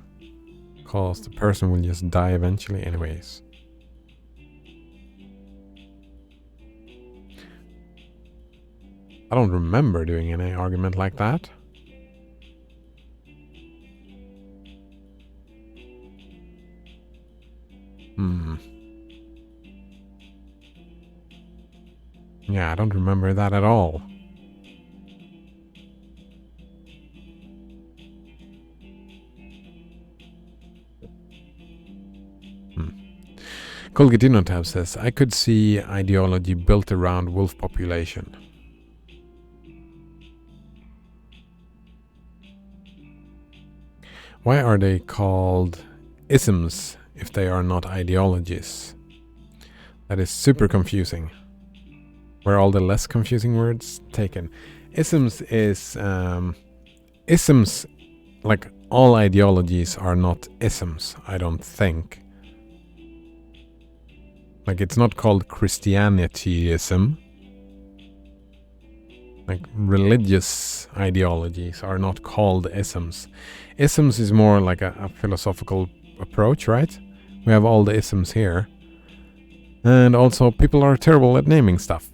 cause the person will just die eventually anyways. I don't remember doing any argument like that. Yeah, I don't remember that at all. Colgatinotab says, I could see ideology built around wolf population. Why are they called isms if they are not ideologies? That is super confusing. Where are all the less confusing words taken? Isms is... isms, like all ideologies are not isms, I don't think. Like it's not called Christianityism. Like religious ideologies are not called isms. Isms is more like a philosophical approach, right? We have all the isms here. And also people are terrible at naming stuff.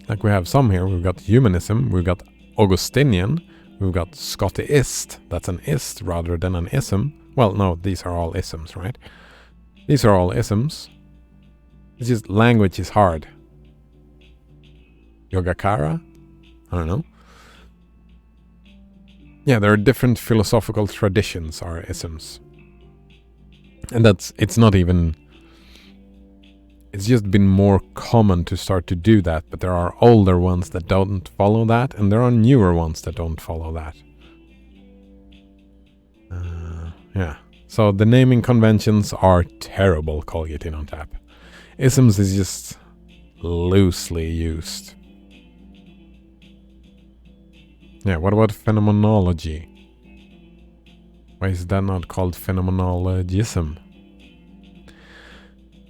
Like we have some here. We've got humanism, we've got Augustinian, we've got Scottist. That's an ist rather than an ism. Well, no, these are all isms, right? These are all isms. It's just language is hard. Yogacara? I don't know. Yeah, there are different philosophical traditions are isms. And it's not even... It's just been more common to start to do that, but there are older ones that don't follow that, and there are newer ones that don't follow that. Yeah. So the naming conventions are terrible, Colgate In on Tap. Isms is just loosely used. Yeah, what about phenomenology? Why is that not called phenomenologism?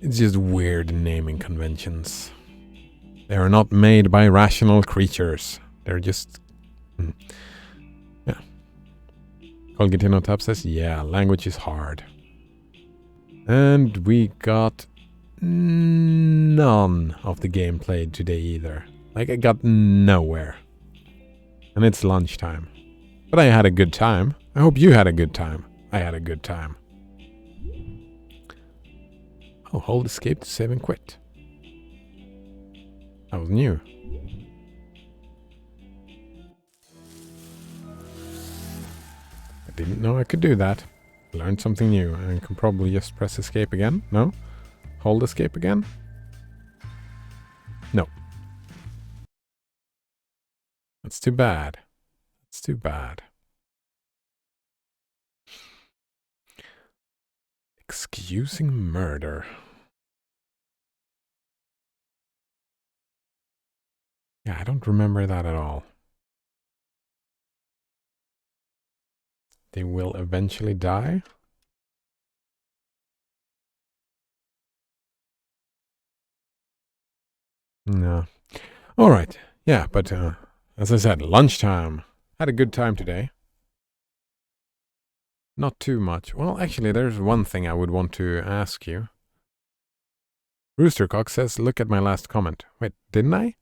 It's just weird naming conventions. They are not made by rational creatures. They're just... Yeah. Colgatino Tap says, yeah, language is hard. And we got none of the game played today either. Like, I got nowhere. And it's lunchtime. But I had a good time. I hope you had a good time. I had a good time. Oh, hold escape to save and quit. That was new. I didn't know I could do that. Learned something new. I can probably just press escape again. No? Hold escape again? No. That's too bad. That's too bad. Excusing murder. Yeah, I don't remember that at all. They will eventually die? No. All right. Yeah, but as I said, lunchtime. Had a good time today. Not too much. Well, actually, there's one thing I would want to ask you. Roostercock says, look at my last comment. Wait, didn't I?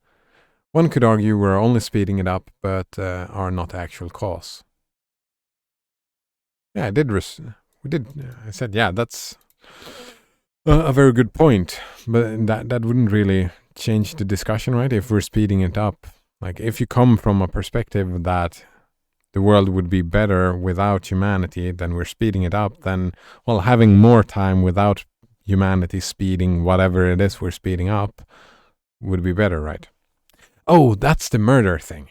One could argue we're only speeding it up, but are not actual cause. Yeah, I did. We did. I said, yeah, that's a very good point. But that wouldn't really change the discussion, right? If we're speeding it up. Like, if you come from a perspective that the world would be better without humanity, then we're speeding it up, then, well, having more time without humanity speeding whatever it is we're speeding up would be better, right? Oh, that's the murder thing.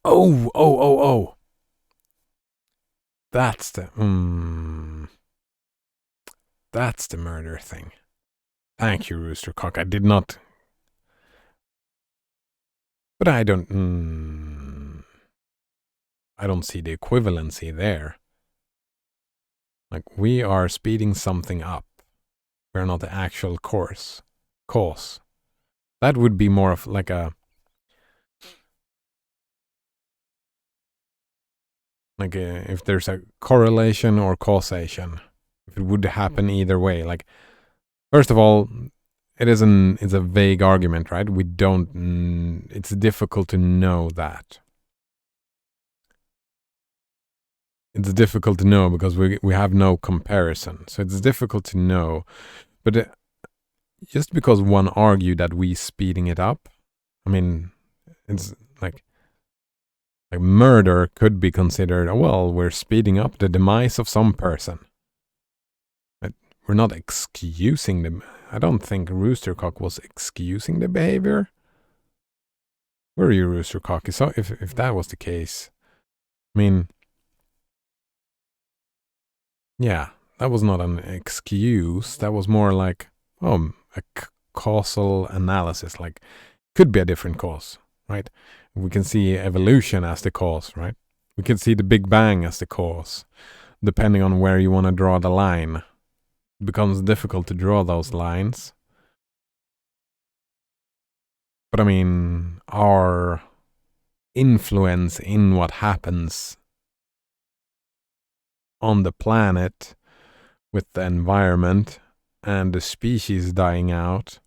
Oh. That's the that's the murder thing. Thank you, Roostercock. I did not, but I don't see the equivalency there. Like, we are speeding something up. We're not the actual cause. That would be more of like if there's a correlation or causation, if it would happen either way. Like, first of all, it's a vague argument, right? We don't. It's difficult to know that. It's difficult to know because we have no comparison, so it's difficult to know. But just because one argued that we speeding it up, I mean, it's like murder could be considered, well, we're speeding up the demise of some person. But we're not excusing them. I don't think Roostercock was excusing the behavior. Where are you, Roostercock? So if that was the case, I mean, yeah, that was not an excuse. That was more like, a causal analysis. Like, could be a different cause, right? We can see evolution as the cause, right? We can see the Big Bang as the cause. Depending on where you want to draw the line, it becomes difficult to draw those lines. But I mean, our influence in what happens on the planet with the environment and the species dying out,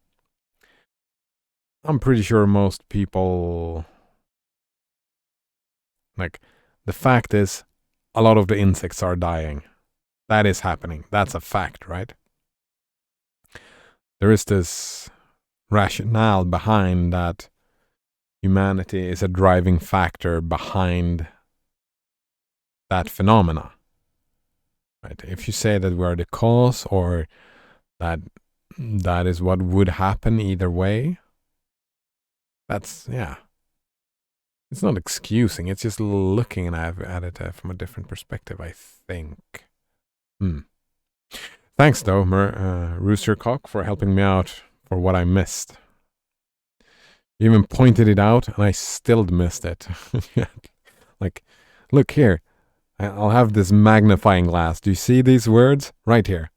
I'm pretty sure most people, like, the fact is, a lot of the insects are dying. That is happening. That's a fact, right? There is this rationale behind that humanity is a driving factor behind that phenomena. Right? If you say that we're the cause or that is what would happen either way, that's, yeah. It's not excusing, it's just looking at it from a different perspective, I think. Thanks, though, Roostercock, for helping me out for what I missed. You even pointed it out, and I still missed it. Like, look here. I'll have this magnifying glass. Do you see these words? Right here.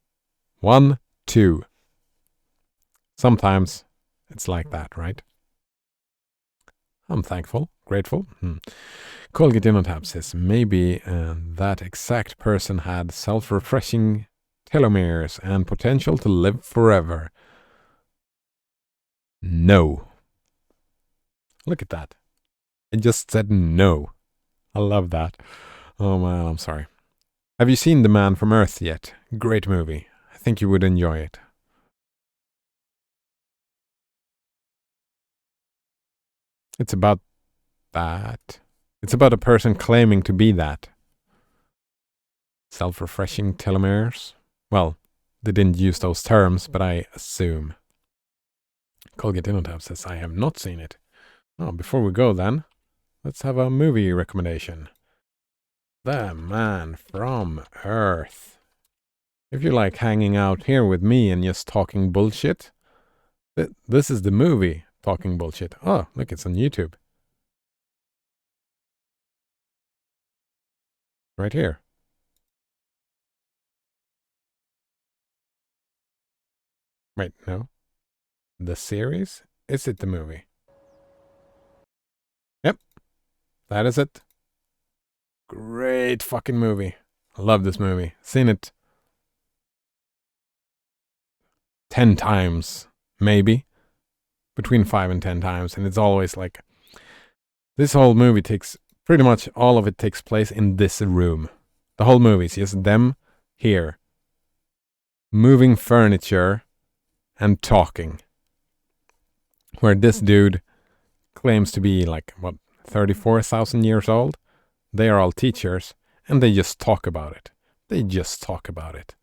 1, 2. Sometimes it's like that, right? I'm thankful, grateful. Colgate Tab says, maybe that exact person had self-refreshing telomeres and potential to live forever. No. Look at that. It just said no. I love that. Oh man, I'm sorry. Have you seen The Man from Earth yet? Great movie. I think you would enjoy it. It's about that. It's about a person claiming to be that. Self-refreshing telomeres? Well, they didn't use those terms, but I assume. Colgate Tab says, I have not seen it. Oh, before we go then, let's have a movie recommendation. The Man from Earth. If you like hanging out here with me and just talking bullshit, this is the movie Talking Bullshit. Oh, look, it's on YouTube. Right here. Wait, no. The series? Is it the movie? Yep, that is it. Great fucking movie. I love this movie. Seen it 10 times, maybe. Between 5 and 10 times. And it's always like, this whole movie takes, pretty much all of it takes place in this room. The whole movie is just them here, moving furniture and talking. Where this dude claims to be like, what, 34,000 years old? They are all teachers, and they just talk about it. They just talk about it.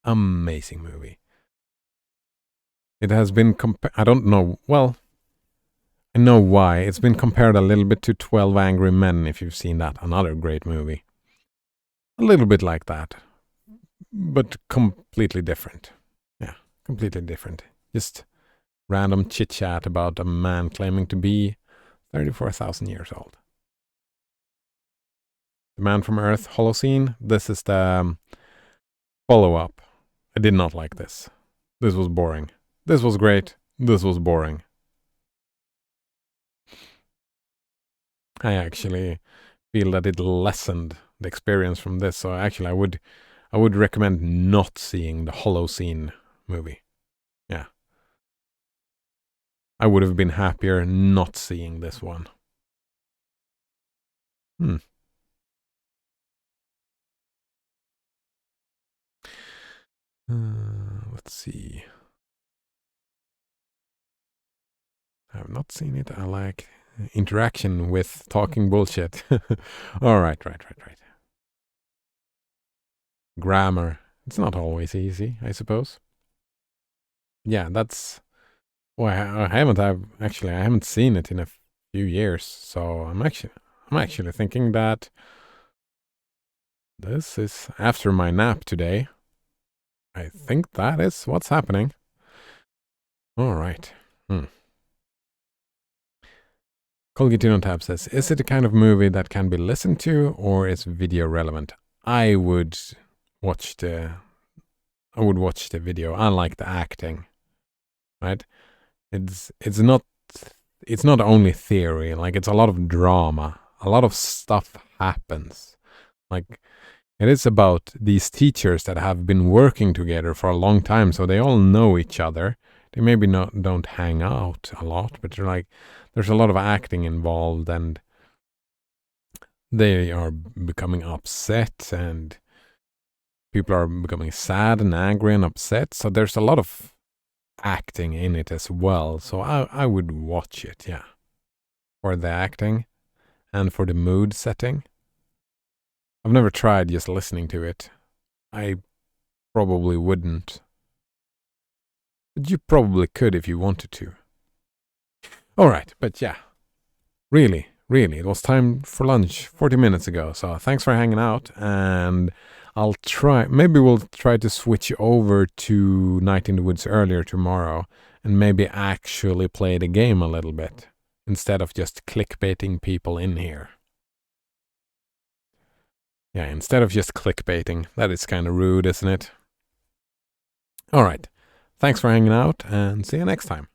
Amazing movie. It has been I don't know, well, I know why. It's been compared a little bit to 12 Angry Men, if you've seen that. Another great movie. A little bit like that, but completely different. Yeah, completely different. Just random chit chat about a man claiming to be 34,000 years old. The Man from Earth Holocene. This is the follow up. I did not like this. This was boring. This was great. This was boring. I actually feel that it lessened the experience from this. So actually, I would recommend not seeing the Holocene movie. Yeah, I would have been happier not seeing this one. Let's see. I have not seen it. I like interaction with talking bullshit. All right. Grammar. It's not always easy, I suppose. Yeah, that's. Well, I haven't. I haven't seen it in a few years, so I'm actually thinking that this is after my nap today. I think that is what's happening. All right. Colgitino Tab says, is it a kind of movie that can be listened to or is video relevant? I would watch the video. I like the acting. Right? It's not only theory, like it's a lot of drama. A lot of stuff happens. Like it is about these teachers that have been working together for a long time, so they all know each other. They maybe don't hang out a lot, but they're like, there's a lot of acting involved, and they are becoming upset, and people are becoming sad and angry and upset. So there's a lot of acting in it as well. So I would watch it, yeah, for the acting and for the mood setting. I've never tried just listening to it. I probably wouldn't. But you probably could if you wanted to. Alright, but yeah. Really, it was time for lunch 40 minutes ago. So thanks for hanging out. And maybe we'll try to switch over to Night in the Woods earlier tomorrow. And maybe actually play the game a little bit. Instead of just clickbaiting people in here. Yeah, instead of just clickbaiting. That is kind of rude, isn't it? Alright. Thanks for hanging out and see you next time.